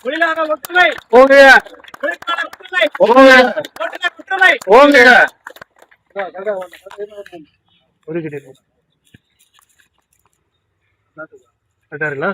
தொழிலாளர் ஒற்றுமை ஓங்க தொழிற்சாலை ஒற்றுமை ஓங்க ஓட்டுநர் ஒற்றுமை ஓங்க ஒரு கிடையாது கரெக்டாங்களா?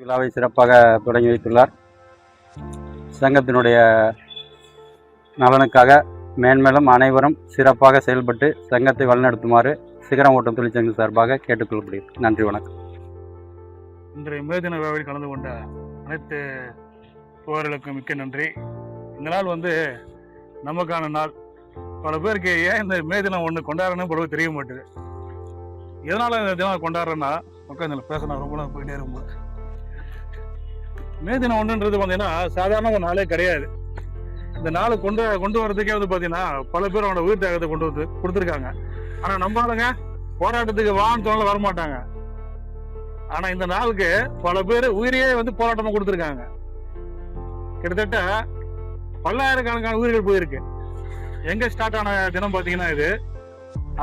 விழாவை சிறப்பாக தொடங்கி வைத்துள்ளார். சங்கத்தினுடைய நலனுக்காக மேன்மேலும் அனைவரும் சிறப்பாக செயல்பட்டு சங்கத்தை வழிநடத்துமாறு சிகரம் ஓட்டம் தொழிற்சங்க சார்பாக கேட்டுக்கொள்ளப்படுகிறது. நன்றி, வணக்கம். இன்றைய மே தின விழாவில் கலந்து கொண்ட அனைத்து தோழர்களுக்கும் மிக்க நன்றி. இந்த நாள் நமக்கான நாள். பல பேருக்கு ஏன் இந்த மே தினம் ஒன்று கொண்டாடணும் பொழுது தெரிய மாட்டேது. எதனால இந்த தினம் கொண்டாடுறேன்னா உட்காந்து பேசணும் ரொம்ப நாள் போயிட்டே இருக்கும். மே தினம் ஒன்றுன்றது சாதாரண ஒரு நாளே கிடையாது. இந்த நாளை கொண்டு வரதுக்கே பார்த்தீங்கன்னா பல பேர் அவனோட உயிர் தியாகத்தை கொண்டு வந்து கொடுத்துருக்காங்க. ஆனால் நம்ம ஆளுங்க போராட்டத்துக்கு வான்னு தோணல வரமாட்டாங்க. ஆனால் இந்த நாளுக்கு பல பேர் உயிரையே போராட்டமாக கொடுத்துருக்காங்க. கிட்டத்தட்ட பல்லாயிரக்கணக்கான உயிர்கள் போயிருக்கு. எங்க ஸ்டார்ட் ஆன தினம் பார்த்தீங்கன்னா இது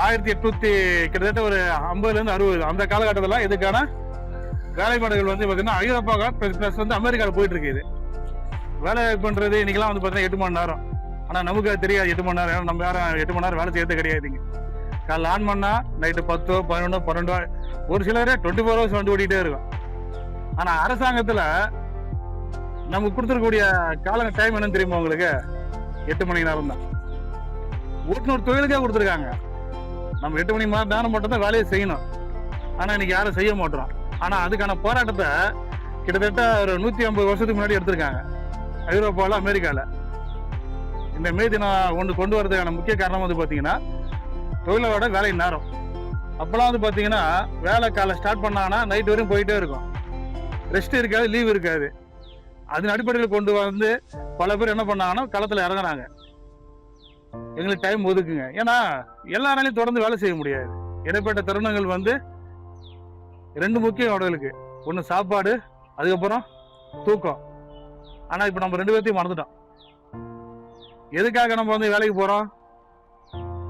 1800 கிட்டத்தட்ட ஒரு 50லேருந்து 60 அந்த காலகட்டத்தில் இதுக்கான வேலைப்பாடுகள் பார்த்தீங்கன்னா ஐரோப்பாக பிளஸ் அமெரிக்காவில் போயிட்டு இருக்கு. இது வேலை பண்றது இன்னைக்கெல்லாம் பார்த்தீங்கன்னா 8 மணி நேரம். ஆனால் நமக்கு அது தெரியாது 8 மணி நேரம். நம்ம யாரும் 8 மணி நேரம் வேலை செய்யறது கிடையாதுங்க. காலைல ஆன் பண்ணா நைட்டு 10, 11, 12 ஒரு சிலரே 24 ஹவர்ஸ் வண்டி ஓடிட்டே இருக்கும். ஆனால் அரசாங்கத்தில் நமக்கு கொடுத்துருக்கக்கூடிய கால டைம் என்னன்னு தெரியுமா உங்களுக்கு? 8 மணி நேரம் தான். ஓட்டுநர் தொழிலுக்கே கொடுத்துருக்காங்க. நம்ம 8 மணி நேரம் மட்டும் தான் வேலையை செய்யணும். ஆனால் இன்னைக்கு யாரும் செய்ய மாட்டோம். ஆனால் அதுக்கான போராட்டத்தை கிட்டத்தட்ட ஒரு 150 வருஷத்துக்கு முன்னாடி எடுத்திருக்காங்க ஐரோப்பாவில், அமெரிக்காவில். இந்த மே தினம் ஒன்று கொண்டு வரதுக்கான முக்கிய காரணம் பார்த்தீங்கன்னா தொழிலோட வேலை நேரம். அப்போலாம் பார்த்தீங்கன்னா வேலை காலை ஸ்டார்ட் பண்ணாங்கன்னா நைட் வரையும் போயிட்டே இருக்கும். ரெஸ்ட் இருக்காது, லீவ் இருக்காது. அதன் அடிப்படையில் கொண்டு பல பேர் என்ன பண்ணாங்கன்னா களத்தில் இறங்குறாங்க. எங்களுக்கு டைம் ஒதுக்குங்க. ஏன்னா எல்லாராலையும் தொடர்ந்து வேலை செய்ய முடியாது. இடைப்பட்ட தருணங்கள் 2 முக்கியம் உடலுக்கு. ஒன்று சாப்பாடு, அதுக்கப்புறம் தூக்கம். ஆனால் இப்போ நம்ம 2 பேர்த்தையும் மறந்துட்டோம். எதுக்காக நம்ம வேலைக்கு போகிறோம்?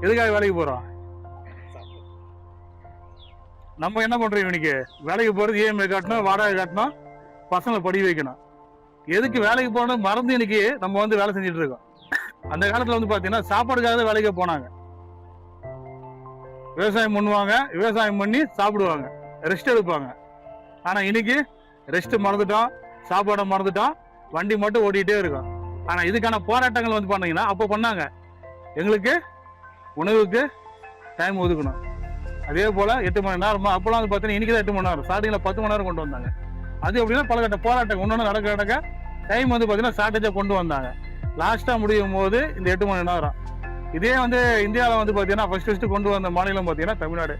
எதுக்காக வேலைக்கு போகிறோம்? நம்ம என்ன பண்ணுறோம்? இன்னைக்கு வேலைக்கு போகிறது இஎம்ஐ காட்டணும், வாடகை காட்டணும், பசங்களை படிக்க வைக்கணும். எதுக்கு வேலைக்கு போகணும் மறந்து இன்னைக்கு நம்ம வேலை செஞ்சுட்டு இருக்கோம். அந்த காலத்தில் பார்த்தீங்கன்னா சாப்பாடுக்காக தான் வேலைக்கு போனாங்க. விவசாயம் பண்ணுவாங்க, விவசாயம் பண்ணி சாப்பிடுவாங்க, ரெஸ்ட் எடுப்பாங்க. ஆனால் இன்னைக்கு ரெஸ்ட் மறந்துட்டோம், சாப்பாடை மறந்துட்டோம், வண்டி மட்டும் ஓடிட்டே இருக்கும். ஆனால் இதுக்கான போராட்டங்கள் பண்ணீங்கன்னா அப்போ பண்ணாங்க. எங்களுக்கு உணவுக்கு டைம் ஒதுக்கணும். அதே போல் 8 மணி நேரமா அப்போலாம் பார்த்தீங்கன்னா இன்னைக்கு தான் 8 மணி நேரம். ஸ்டார்டிங்கில் 10 மணி நேரம் கொண்டு வந்தாங்க. அது எப்படின்னா பலகட்ட போராட்டம் ஒன்று நடக்க டைம் பார்த்தீங்கன்னா ஷார்ட்டேஜாக கொண்டு வந்தாங்க. லாஸ்ட்டாக முடியும் போது இந்த 8 மணி நேரம். இதே இந்தியாவில் பார்த்தீங்கன்னா ஃபர்ஸ்ட் கொண்டு வந்த மாநிலம் பார்த்தீங்கன்னா தமிழ்நாடு.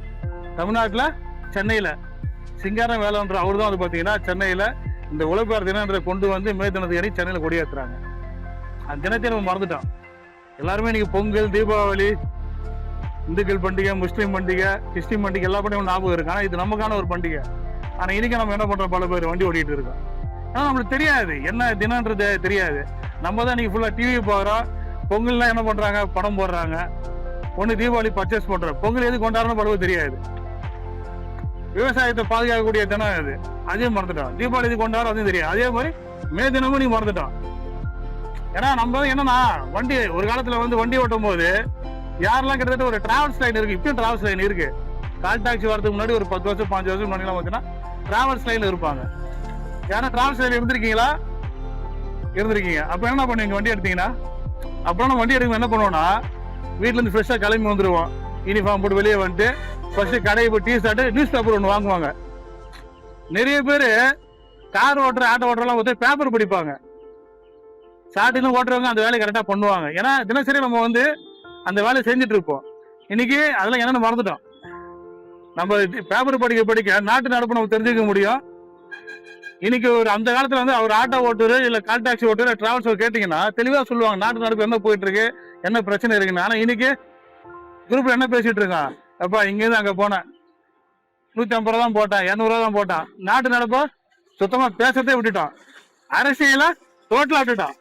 தமிழ்நாட்டில் சென்னையில் சிங்காரம் வேலைன்ற அவர் தான் பார்த்தீங்கன்னா சென்னையில் இந்த உழைப்பார் தினத்தை கொண்டு மே தினத்தை ஏறி சென்னையில் கொடியேற்றுறாங்க. அந்த தினத்தை நம்ம மறந்துட்டோம். எல்லாருமே இன்னைக்கு பொங்கல், தீபாவளி, இந்துக்கள் பண்டிகை, முஸ்லீம் பண்டிகை, கிறிஸ்டின் பண்டிகை எல்லா பண்டிகையும் ஞாபகம் இருக்கு. ஆனால் இது நமக்கான ஒரு பண்டிகை. ஆனால் இன்னைக்கு நம்ம என்ன பண்ணுறோம்? பல பேர் வண்டி ஓட்டிகிட்டு இருக்கோம். ஆனால் நம்மளுக்கு தெரியாது என்ன தினன்றது தெரியாது. நம்ம தான் இன்னைக்கு ஃபுல்லாக டிவி பார்க்குறோம். பொங்கல்லாம் என்ன பண்ணுறாங்க? படம் போடுறாங்க. ஒன்று தீபாவளி பர்ச்சேஸ் பண்ணுறோம். பொங்கல் எது கொண்டாடுறோம் பலவும் தெரியாது. விவசாயத்தை பாதுகாக்கக்கூடிய தினம் அது, அதையும் மறந்துட்டோம். தீபாவளி இது கொண்டாடுறோம், அதுவும் தெரியாது. அதே மாதிரி மே தினமும் நீ மறந்துட்டோம். ஏன்னா நம்ம என்னன்னா வண்டி ஒரு காலத்தில் வண்டி ஓட்டும் போது யாரெல்லாம் கிட்டத்தட்ட ஒரு டிராவல்ஸ் லைன் இருக்கு. இப்பயும் டிராவல்ஸ் லைன் இருக்கு. கால் டாக்ஸி வரதுக்கு முன்னாடி ஒரு 10 வருஷம் 5 வருஷம் முன்னாடிலாம் பார்த்தீங்கன்னா டிராவல்ஸ் லைன்ல இருப்பாங்க. ஏன்னா டிராவல்ஸ் லைன் இருந்திருக்கீங்களா? இருந்திருக்கீங்க. அப்போ என்ன பண்ணுவீங்க? வண்டி எடுத்தீங்கன்னா அப்புறம் நம்ம வண்டி எடுக்க என்ன பண்ணுவோம்னா வீட்டுல இருந்து ஃப்ரெஷ்ஷாக கிளம்பி வந்துருவோம். யூனிஃபார்ம் போட்டு வெளியே வந்துட்டு ஃபர்ஸ்ட் கடையை போய் டீ சாப்பிட்டு நியூஸ் பேப்பர் ஒன்று வாங்குவாங்க. நிறைய பேர் கார் ஓட்டுற, ஆட்டோ ஓட்டுறலாம் பேப்பர் படிப்பாங்க. ஸ்டார்டிங்ல ஓட்டுறவங்க அந்த வேலையை கரெக்டாக பண்ணுவாங்க. ஏன்னா தினசரி நம்ம அந்த வேலையை செஞ்சுட்டு இருப்போம். இன்னைக்கு அதெல்லாம் என்னென்னு மறந்துட்டோம். நம்ம பேப்பர் படிக்க நாட்டு நடப்பு நம்ம தெரிஞ்சுக்க முடியும். இன்னைக்கு ஒரு அந்த காலத்துல வந்து அவர் ஆட்டோ ஓட்டுரு இல்ல கால் டாக்ஸி ஓட்டுரு டிராவல்ஸ் கேட்டீங்கன்னா தெளிவா சொல்லுவாங்க நாட்டு நடப்பு என்ன போயிட்டு இருக்கு என்ன பிரச்சனை இருக்குன்னு. ஆனா இன்னைக்கு குரூப்ல என்ன பேசிட்டு இருக்கான், அப்பா இங்க இருந்து அங்க போனேன் 150 ரூபா தான் போட்டான் 200 ரூபா தான் போட்டான். நாட்டு நடப்போ சுத்தமா பேசத்தே விட்டுட்டோம், அரசியல டோட்டலா விட்டுட்டோம்.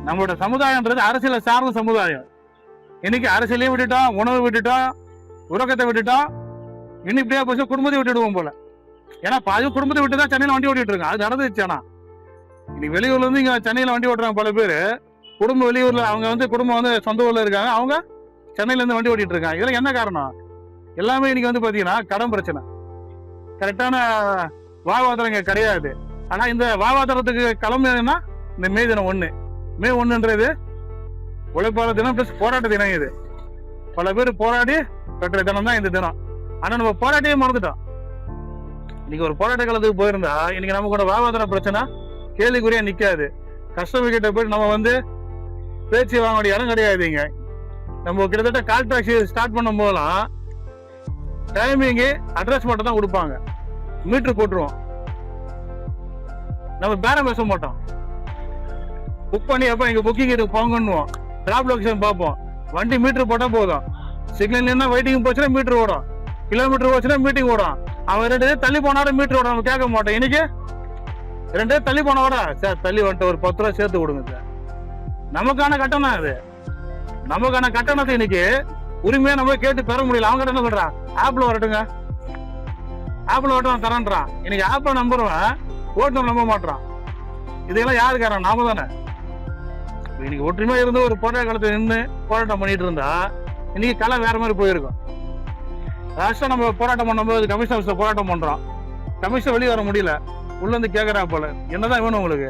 நம்மளோட சமுதாயம்ன்றது அரசியல சார்ந்த சமுதாயம். இன்னைக்கு அரசியலையும் விட்டுட்டோம், உணவு விட்டுட்டோம், உறக்கத்தை விட்டுட்டோம், இன்னும் இப்படியா போச்சு குடும்பத்தை விட்டுடுவோம் போல. ஏன்னா பாதி குடும்பத்தை விட்டு தான் சென்னையில வண்டி ஓட்டிட்டு இருக்காங்க. அது நடந்துச்சு. ஆனா இன்னைக்கு வெளியூர்ல இருந்து இங்க சென்னையில வண்டி ஓட்டுறாங்க பல பேர். குடும்பம் வெளியூர்ல அவங்க வந்து குடும்பம் வந்து சொந்த ஊர்ல இருக்காங்க, அவங்க சென்னையில இருந்து வண்டி ஓட்டிட்டு இருக்காங்க. இதெல்லாம் என்ன காரணம்? எல்லாமே இன்னைக்கு வந்து பாத்தீங்கன்னா கடன் பிரச்சனை, கரெக்டான வாழ்வாதாரம் இங்க கிடையாது. ஆனா இந்த வாழ்வாதாரத்துக்கு கிளம்புனா இந்த மே தினம் 1 மே 1ன்றது உழைப்பாளர் தினம் பிளஸ் போராட்ட தினம். இது பல பேர் போராடி பெற்ற தினம் தான் இந்த தினம். ஆனா நம்ம போராட்டியே மறந்துட்டோம். இன்னைக்கு ஒரு போராட்ட காலத்துக்கு போயிருந்தா இன்னைக்கு நமக்கு வாழ்வாதார பிரச்சனை கேள்விக்குறியா நிக்காது. கஸ்டமர் கிட்ட போயிட்டு நம்ம வந்து பேச்சு வாங்க வேண்டிய இடம் கிடையாதுங்க. நம்ம கிட்டத்தட்ட கால் டாக்ஸி ஸ்டார்ட் பண்ணும் போதெல்லாம் டைமிங்கு அட்ரஸ் மட்டும் தான் கொடுப்பாங்க, மீட்டர் போட்டுருவோம். நம்ம பேரம் பேச மாட்டோம். புக் பண்ணி எப்ப இங்க புக்கிங் இதுக்கு போங்கன்னுவோம், டிராப் லொகேஷன் பார்ப்போம், வண்டி மீட்டர் போட்டா போதும். சிக்னல் என்ன வெயிட்டிங் போச்சுன்னா மீட்டர் ஓடும், கிலோமீட்டர் போச்சுன்னா மீட்டிங் ஓடும். அவன் 2 தள்ளி போனாலும் மீட்டர் ஓடும், நம்ம கேட்க மாட்டோம். இன்னைக்கு 2 தள்ளி போனவட சார் தள்ளி வந்துட்டு ஒரு 10 ரூபா சேர்த்து கொடுங்க சார். நமக்கான கட்டணம் அது, நமக்கான கட்டணத்தை இன்னைக்கு உரிமையா நம்ம கேட்டு பெற முடியல. அவங்க என்ன சொல்றான், ஆப்ல வரட்டுங்க, ஆப்ல வரட்டும் தரேன்றான். இன்னைக்கு ஆப்ல நம்புறவன் ஓட்டுநர் நம்ப மாட்டான். இதெல்லாம் யாரு காரணம்? நாம தானே. இன்னைக்கு ஒற்றுமையா இருந்து ஒரு போராட்ட காலத்துல நின்று போராட்டம் பண்ணிட்டு இருந்தா இன்னைக்கு கலை வேற மாதிரி போயிருக்கும். லாஸ்டா நம்ம போராட்டம் பண்ணும்போது கமிஷன் ஆஃபீஸ்ல போராட்டம் பண்றோம், கமிஷன் வெளியே வர முடியல, உள்ள இருந்து கேட்கறாங்க போல என்னதான் வேணும் உங்களுக்கு,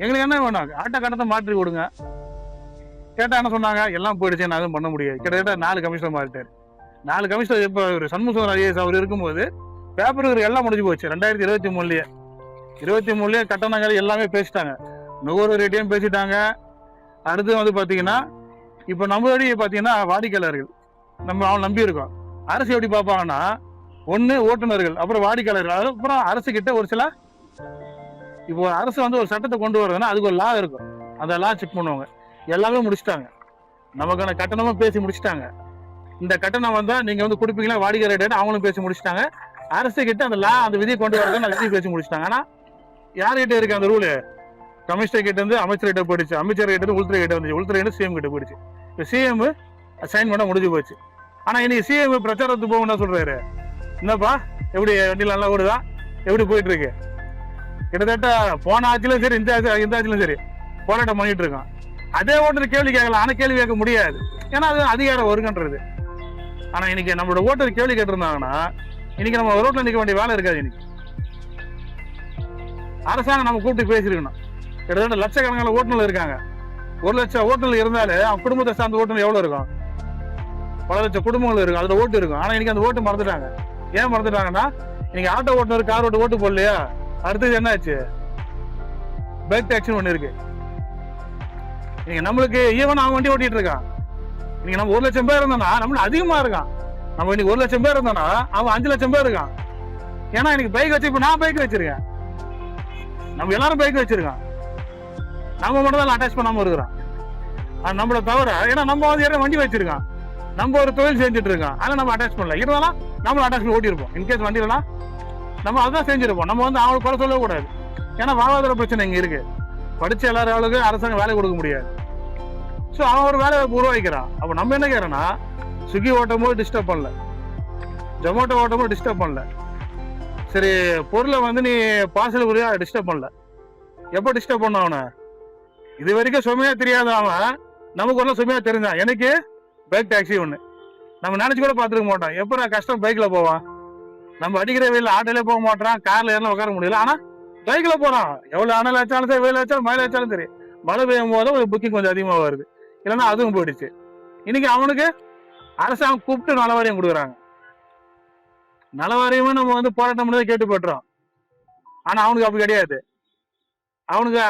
எங்களுக்கு என்ன வேணும், ஆட்டோ கட்டணத்தை மாற்றி கொடுங்க. கேட்டா என்ன சொன்னாங்க, எல்லாம் போயிடுச்சு, நான் எதுவும் பண்ண முடியாது. கிட்டத்தட்ட 4 கமிஷனர் மாறிட்டாரு. 4 கமிஷனர் இப்ப ஒரு சண்முகம் ஐஏஎஸ் அவர் இருக்கும்போது பேப்பர் எல்லாம் முடிஞ்சு போச்சு. 2023லயே 23லயே கட்டணங்கள் எல்லாமே பேசிட்டாங்க, நுகர்வோர் ரேட்டையும் பேசிட்டாங்க. அடுத்து வந்து பாத்தீங்கன்னா இப்ப நம்மளோட பாத்தீங்கன்னா வாடிக்கையாளர்கள் நம்ம அவன் நம்பி இருக்கோம். அரசு எப்படி பார்ப்பாங்கன்னா, ஒண்ணு ஓட்டுநர்கள், அப்புறம் வாடிக்கையாளர்கள், அதுக்கப்புறம் அரசு கிட்ட ஒரு சில இப்போ அரசு வந்து ஒரு சட்டத்தை கொண்டு வருதுன்னா அதுக்கு ஒரு லா இருக்கும், அந்த லா செக் பண்ணுவாங்க. எல்லாமே முடிச்சுட்டாங்க, நமக்கான கட்டணமும் பேசி முடிச்சுட்டாங்க. இந்த கட்டணம் வந்தா நீங்க வந்து கொடுப்பீங்களா வாடிக்கையாளர், அவங்களும் பேசி முடிச்சுட்டாங்க. அரசு கிட்ட அந்த லா அந்த விதியை கொண்டு வரது அந்த விதியை பேசி முடிச்சுட்டாங்க. ஆனா யார்கிட்ட இருக்கு அந்த ரூலு? கமிஷனர் கிட்ட இருந்து அமைச்சர் கிட்ட போயிடுச்சு, அமைச்சர் கிட்ட இருந்து உள்துறை கிட்ட வந்துச்சு, உள்துறை கிட்ட சிஎம் கிட்ட போயிடுச்சு. இப்போ சிஎம் சைன் பண்ண முடிஞ்சு போச்சு. ஆனா இன்னைக்கு சிஎம் பிரச்சாரத்துக்கு போக என்ன சொல்றாரு, என்னப்பா எப்படி வண்டியில நல்லா ஓடுதா, எப்படி போயிட்டு இருக்கு? கிட்டத்தட்ட போன ஆட்சியிலும் சரி இந்த ஆட்சியிலும் சரி போராட்டம் பண்ணிட்டு இருக்கான். அதே ஓட்டர் கேள்வி கேட்கலாம், ஆனா கேள்வி கேட்க முடியாது, ஏன்னா அது அதிகாரம் வருகின்றது. ஆனா இன்னைக்கு நம்மளோட ஓட்டர் கேள்வி கேட்டிருந்தாங்கன்னா இன்னைக்கு நம்ம ரோட்ல நிற்க வேண்டிய வேலை இருக்காது. இன்னைக்கு அரசாங்கம் நம்ம கூப்பிட்டு பேசிருக்கணும். கிட்டத்தட்ட லட்சக்கணக்கான ஓட்டுநர் இருக்காங்க. 1 லட்சம் ஓட்டுநர் இருந்தாலே அவன் குடும்பத்தை சார்ந்த ஓட்டுநர் எவ்வளவு இருக்கும்? பல லட்சம் குடும்பங்கள் இருக்கும், அதுல ஓட்டு இருக்கும். ஆனா இன்னைக்கு அந்த ஓட்டு மறந்துட்டாங்க. ஏன் மறந்துட்டாங்கன்னா இன்னைக்கு ஆட்டோ ஓட்டுநர் கார் ஓட்டு போடலையா, அடுத்தது என்ன ஆச்சு, பைக் டாக்ஸி ஒண்ணு இருக்கு. நீங்க நம்மளுக்கு ஈவன் அவன் வண்டி ஓட்டிட்டு இருக்கான். நீங்க நம்ம 1 லட்சம் பேர் இருந்தோம்னா நம்மளுக்கு அதிகமா இருக்கான். நம்ம இன்னைக்கு 1 லட்சம் பேர் இருந்தோம்னா அவன் 5 லட்சம் பேர் இருக்கான். ஏன்னா இன்னைக்கு பைக் வச்சு, இப்ப நான் பைக் வச்சிருக்கேன், நம்ம எல்லாரும் பைக் வச்சிருக்கான், நம்ம மட்டும் தான் அட்டாச் பண்ணாம இருக்கிறோம். நம்மள தவிர, ஏன்னா நம்ம வந்து யாரும் வண்டி வச்சிருக்கான், நம்ம ஒரு தொழில் செஞ்சுட்டு இருக்கோம், அதை நம்ம அட்டாச் பண்ணல. இருந்தாலும் நம்மளும் அட்டாச் பண்ணி ஓட்டிருப்போம். இன்கேஸ் வண்டியிலாம் நம்ம அதான் செஞ்சிருப்போம். நம்ம வந்து அவங்களுக்கு குறை சொல்லவே கூடாது. ஏன்னா வாழ்வாதார பிரச்சனை இங்க இருக்கு. படிச்ச எல்லாரும் அரசாங்கம் வேலை கொடுக்க முடியாது. ஸோ அவன் ஒரு வேலை உருவாக்கிறான். அப்போ நம்ம என்ன கேட்கறோம்னா, ஸ்விக்கி ஓட்டும் போது டிஸ்டர்ப் பண்ணல, ஜொமேட்டோ ஓட்டும் போது டிஸ்டர்ப் பண்ணல, சரி பொருளை வந்து நீ பார்சல் குறியா டிஸ்டர்ப் பண்ணல. எப்போ டிஸ்டர்ப் பண்ண அவனை? இது வரைக்கும் சுமையா தெரியாத அவன் நமக்கு ஒன்றும் சுமையா தெரிஞ்சான். எனக்கு பைக் டாக்ஸி ஒன்று நம்ம நினைச்சு கூட பார்த்துருக்க மாட்டோம். எப்போ நான் கஷ்டம் பைக்ல போவான், நம்ம அடிக்கிற வெயில் ஆட்டோலே போக மாட்டான், கார்ல ஏறலாம் உட்கார முடியல, ஆனா பைக்ல போறான். எவ்வளவு அனல் வச்சாலும் சரி, வெயில் வச்சாலும் மழை வச்சாலும் சரி. மழை பெய்யும் போது ஒரு புக்கிங் கொஞ்சம் அதிகமா வருது, இல்லைன்னா அதுவும் போயிடுச்சு. இன்னைக்கு அவனுக்கு அரசாங்கம் கூப்பிட்டு நலவாரியம் கொடுக்குறாங்க. நலவாரியமும் நம்ம வந்து போராட்டம் பண்ணதை கேட்டு போட்டுறோம். ஆனா அவனுக்கு அப்படி கிடையாது. அவனுக்கு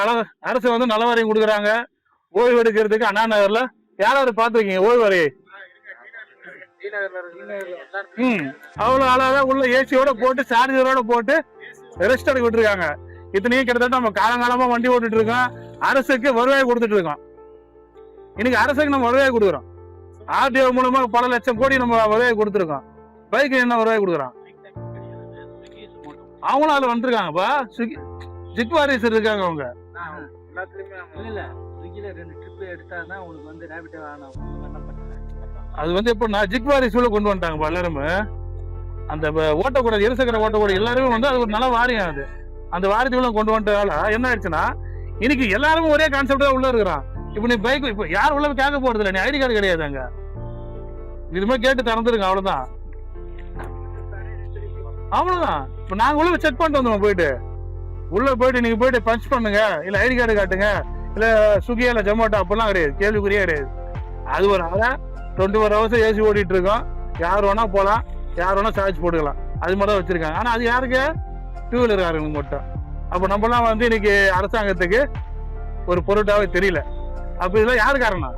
அரசு வந்து நலவாரியம் கொடுக்குறாங்க. ஓய்வு எடுக்கிறதுக்கு அண்ணா நகர்ல யாராவது பார்த்துருக்கீங்க ஓய்வு வரையை? அவ்வளவு அழகா உள்ள ஏசியோட போட்டு சார்ஜரோட போட்டு ரெஸ்ட் எடுக்க விட்டுருக்காங்க. இத்தனையும் கிட்டத்தட்ட நம்ம காலங்காலமா வண்டி ஓட்டிட்டு இருக்கோம். அரசுக்கு வருவாய் கொடுத்துட்டு இருக்கோம். இன்னைக்கு அரசுக்கு நம்ம வருவாய் கொடுக்குறோம். ஆர்டிஓ மூலமா பல லட்சம் கோடி நம்ம வருவாய் கொடுத்துருக்கோம். பைக்கு என்ன வருவாய் கொடுக்குறோம்? அவங்களும் அதுல வந்துருக்காங்கப்பா. ஜிட் வாரிசு இருக்காங்க அவங்க. அது வந்து எப்படின்னா ஜிட் வாரிசுல கொண்டு வந்துட்டாங்கப்பா எல்லாருமே. அந்த ஓட்டக்கூடாது இருசக்கர ஓட்டக்கூடாது எல்லாருமே வந்து அது ஒரு நல்ல வாரியம். அது அந்த வாரியத்துக்குள்ள கொண்டு வந்துட்டதால என்ன ஆயிடுச்சுன்னா இன்னைக்கு எல்லாருமே ஒரே கான்செப்ட் தான் உள்ள இருக்கிறான். இப்ப நீ பைக் இப்ப யார் உள்ள கேட்க போறது இல்லை. நீ ஐடி கார்டு கிடையாது அங்க. இதுமே கேட்டு திறந்துருங்க அவ்வளவுதான். அவ்வளவுதான். இப்ப நாங்க உள்ள செக் பண்ணிட்டு வந்தோம். போயிட்டு உள்ள போயிட்டு நீங்க போயிட்டு பஞ்ச் பண்ணுங்க, இல்ல ஐடி கார்டு காட்டுங்க, இல்ல ஸ்விக்கி இல்ல ஜொமேட்டோ அப்பெல்லாம் கிடையாது. கேள்விக்குறியே கிடையாது. அது ஒரு 24 hours ஏசி ஓடிட்டு இருக்கோம். யார் வேணா போலாம், யார் வேணா சார்ஜ் போட்டுக்கலாம். அது மட்டும் தான் வச்சிருக்காங்க. ஆனா அது யாருக்கு? 2 வீலர் காரங்களுக்கு மட்டும். அப்ப நம்மலாம் வந்து இன்னைக்கு அரசாங்கத்துக்கு ஒரு பொருட்டாவே தெரியல. அப்ப இதெல்லாம் யாரு காரணம்?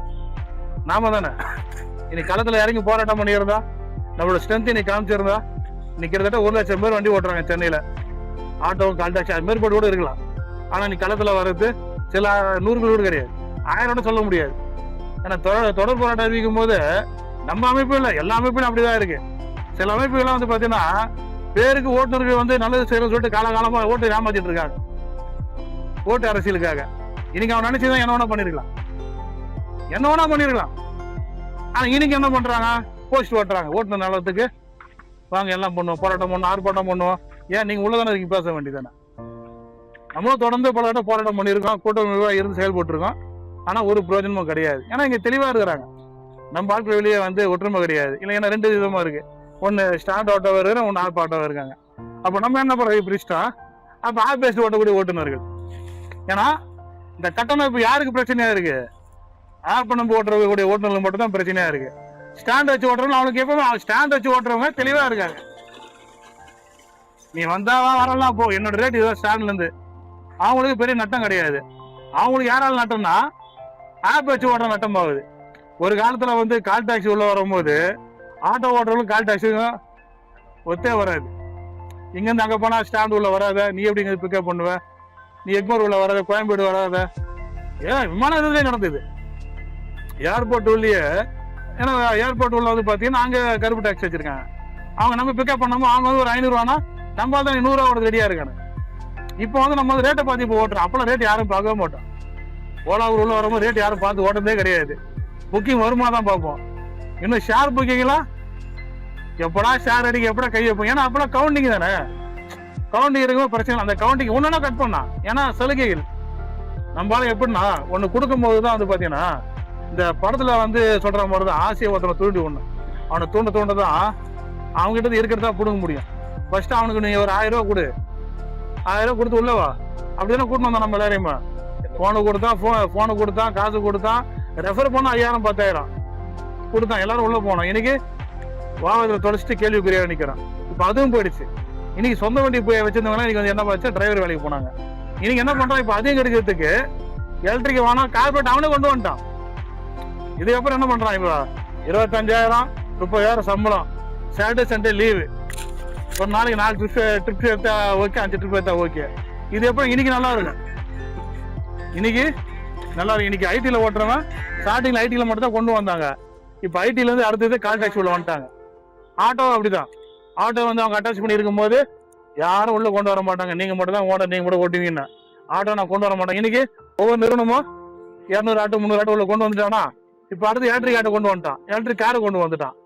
நாம தானே. இன்னைக்கு களத்துல இறங்கி போராட்டம் பண்ணியிருந்தா, நம்மளோட ஸ்ட்ரென்த் இன்னைக்கு காமிச்சிருந்தா, இன்னைக்கு கிட்டத்தட்ட 1 லட்சம் பேர் வண்டி ஓட்டுறாங்க சென்னையில. ஆட்டோவும் கால் டாக்ஸி அது மாதிரி போட்டு கூட இருக்கலாம். ஆனா நீ களத்துல வர்றது சில 100 கூட கிடையாது. 1000 சொல்ல முடியாது. ஏன்னா தொடர் போராட்டம் அறிவிக்கும் போது நம்ம அமைப்பு இல்லை, எல்லா அமைப்பும் அப்படிதான் இருக்கு. சில அமைப்புகள்லாம் வந்து பாத்தீங்கன்னா பேருக்கு ஓட்டுநர்கள் வந்து நல்லது செய்யணும்னு சொல்லிட்டு காலகாலமா ஓட்டு ஏமாத்திட்டு இருக்காங்க. ஓட்டு அரசியலுக்காக. இன்னைக்கு அவன் நினைச்சதான் என்ன வேணா பண்ணிருக்கலாம். ஆனா இன்னைக்கு என்ன பண்றாங்க? போஸ்ட் ஓட்டுறாங்க. ஓட்டுநர் நலத்துக்கு வாங்க எல்லாம் பண்ணுவோம், போராட்டம் பண்ணுவோம், ஆர்ப்பாட்டம் பண்ணுவோம். ஏன் நீங்க உள்ளதானே இருக்கு, பேச வேண்டியதானே. நம்மளும் தொடர்ந்து பல போராட்டம் பண்ணியிருக்கோம், கூட்டம் இருந்து செயல்பட்டு இருக்கோம். ஆனா ஒரு பிரயோஜனமும் கிடையாது. ஏன்னா இங்க தெளிவா இருக்கிறாங்க. நம்ம ஆட்கள் வெளியே வந்து ஒற்றுமை கிடையாது. இல்லை ஏன்னா 2 விதமா இருக்கு. ஒன்னு ஸ்டாண்ட் ஆட்டோ இருக்கிற, ஒன்னு ஆர்ப்பாட்டோ இருக்காங்க. அப்ப நம்ம என்ன பண்றோம்? பிரிஸ்டா அப்ப ஆர்பேஸ்ட் ஓட்டக்கூடிய ஓட்டுநர்கள். ஏன்னா இந்த கட்டமைப்பு யாருக்கு பிரச்சனையா இருக்கு? ஆர்ப்பணம் ஓட்டுறக்கூடிய ஓட்டுநர்கள் மட்டும் தான் பிரச்சனையா இருக்கு. ஸ்டாண்ட் வச்சு ஓட்டுறவங்க அவனுக்கு எப்பவுமே ஸ்டாண்ட் வச்சு ஓட்டுறவங்க தெளிவா இருக்காங்க. நீ வந்தாவா வரலாம் போ, என்னோட ரேட் இதுதான் ஸ்டாண்ட்ல இருந்து. அவங்களுக்கு பெரிய நட்டம் கிடையாது. அவங்களுக்கு யாரால நட்டம்னா ஆப் வச்சு ஓட்டுற நட்டம் ஆகுது. ஒரு காலத்துல வந்து கால் டாக்ஸி உள்ள வரும்போது ஆட்டோ ஓட்டுறவங்களும் கால் டாக்ஸிக்கும் ஒத்தே வராது. இங்கிருந்து அங்க போனா ஸ்டாண்ட் உள்ள வராத, நீ எப்படி இங்க பிக்கப் பண்ணுவ, நீ எக்மோர் உள்ள வராத, கோயம்பேடு வராத. ஏன் விமான இதுலயே நடந்தது ஏர்போர்ட் உள்ளே. ஏன்னா ஏர்போர்ட் உள்ள வந்து பாத்தீங்கன்னா அங்க கருப்பு டாக்ஸி வச்சிருக்காங்க. அவங்க நம்ம பிக்கப் பண்ணாம அவங்க வந்து ஒரு 500 ரூபானா நம்ம தான் 100 ரூபா ஓடுறது ரெடியா இருக்காங்க. இப்போ வந்து நம்ம வந்து ரேட்டை பார்த்து இப்போ ஓட்டுறோம். அப்பெல்லாம் ரேட் யாரும் பார்க்கவே மாட்டோம். ஓலா ஊர் உள்ள வரும்போது ரேட் யாரும் பார்த்து ஓட்டுறதே கிடையாது. புக்கிங் வருமா தான் பார்ப்போம். இன்னும் ஷேர் புக்கிங்லாம் எப்படா ஷேர் அடிக்க எப்படா கை வைப்போம். ஏன்னா அப்பெல்லாம் கவுண்டிங் தானே. கவுண்டிங் இருக்கும்போது பிரச்சனை. அந்த கவுண்டிங் ஒன்னா கட் பண்ணா. ஏன்னா சலுகைகள் நம்மளால எப்படின்னா ஒன்னு கொடுக்கும் போதுதான் வந்து பாத்தீங்கன்னா இந்த படத்துல வந்து சொல்ற மாதிரிதான் ஆசையை ஒருத்தனை தூண்டி ஒண்ணு அவனை தூண்டதான் அவங்க கிட்ட இருக்கிறதா பிடுங்க முடியும். ஃபர்ஸ்ட் அவனுக்கு நீ ஒரு 1000 ரூபா கொடு, 1000 ரூபா கொடுத்து உள்ளவா அப்படிதானே கூட்டிட்டு வந்தான் நம்ம எல்லாரையுமே. போனை கொடுத்தான், காசு கொடுத்தான், ரெஃபர் பண்ண 5000 10,000 கொடுத்தான், எல்லாரும் உள்ள போனோம். இன்னைக்கு வாகனத்துல தொலைச்சிட்டு கேள்விக்குறியா நிக்கிறான். இப்ப அதுவும் போயிடுச்சு. இன்னைக்கு சொந்த வண்டி போய் வச்சிருந்தவங்க இன்னைக்கு வந்து என்ன பண்ணா டிரைவர் வேலைக்கு போனாங்க. இன்னைக்கு என்ன பண்றான்? இப்ப அதையும் கிடைக்கிறதுக்கு எலக்ட்ரிக் வேணா கார்பரேட் அவனே கொண்டு வந்துட்டான். இதுக்கப்புறம் என்ன பண்றான்? இப்ப 25,000 30,000 சம்பளம், சாட்டர்டே சண்டே லீவு, ஒரு நாளைக்கு 4 ட்ரிப் எடுத்தா ஓகே, 5 ட்ரிப் எடுத்தா ஓகே. இது எப்ப இன்னைக்கு நல்லா இருக்கும். இன்னைக்கு ஐடில ஓட்டுறவன் ஸ்டார்டிங்ல ஐடில மட்டும் தான் கொண்டு வந்தாங்க. இப்ப ஐடில இருந்து அடுத்தது கால் டாக்ஸி உள்ள வந்துட்டாங்க. ஆட்டோ அப்படிதான். ஆட்டோ வந்து அவங்க அட்டாச் பண்ணி இருக்கும் போது யாரும் உள்ள கொண்டு வர மாட்டாங்க. நீங்க மட்டும் தான் ஓட, நீங்க மட்டும் ஓட்டுவீங்கன்னா ஆட்டோ நான் கொண்டு வர மாட்டேன். இன்னைக்கு ஒவ்வொரு நிறுவனமும் 200 ஆட்டோ 300 ஆட்டோ உள்ள கொண்டு வந்துட்டானா. இப்ப அடுத்து எலக்ட்ரிக் ஆட்டோ கொண்டு வந்துட்டான், எலக்ட்ரிக் காரை கொண்டு வந்துட்டான்.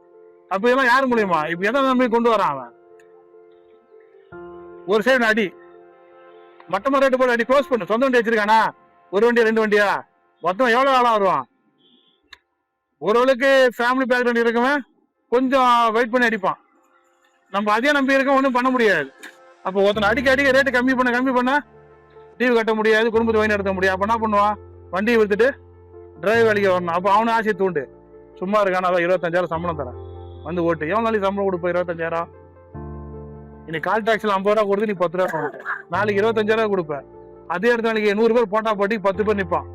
அப்ப இதெல்லாம் யாரு மூலியமா? இப்ப எதை நம்பி கொண்டு வரான் அவன்? ஒரு சைடு அடி மட்டமா ரேட்டு போட்டு அடி க்ளோஸ் பண்ணு. சொந்த வண்டி வச்சிருக்கானா? ஒரு வண்டியா 2 வண்டியா? மொத்தம் எவ்வளவு ஆளா வருவான்? ஒருவளுக்கு ஃபேமிலி பேக்ரவுண்ட் இருக்கவன் கொஞ்சம் வெயிட் பண்ணி அடிப்பான். நம்ம அதே நம்பி இருக்க ஒன்றும் பண்ண முடியாது. அப்போ ஒருத்தனை அடிக்க ரேட்டு கம்மி பண்ண டிவி கட்ட முடியாது, குடும்பத்தை வழி நடத்த முடியாது. அப்ப என்ன பண்ணுவான்? வண்டியை வித்துட்டு டிரைவர் வேலைக்கு வரணும். அப்போ அவனை ஆசையை தூண்டு. சும்மா இருக்கான 25,000 சம்பளம் தரேன் வந்து ஓட்டு. எவ்வளவு நாளைக்கு சம்பளம் கொடுப்போம்? 25,000. இன்னைக்கு கால் டாக்ஸில் 50 ரூபா கொடுத்து நீ 10 ரூபா நாளைக்கு 25,000 கொடுப்பேன். அதே இடத்துல நாளைக்கு 100 பேர் போட்டா போட்டி 10 பேர் நிற்பான்.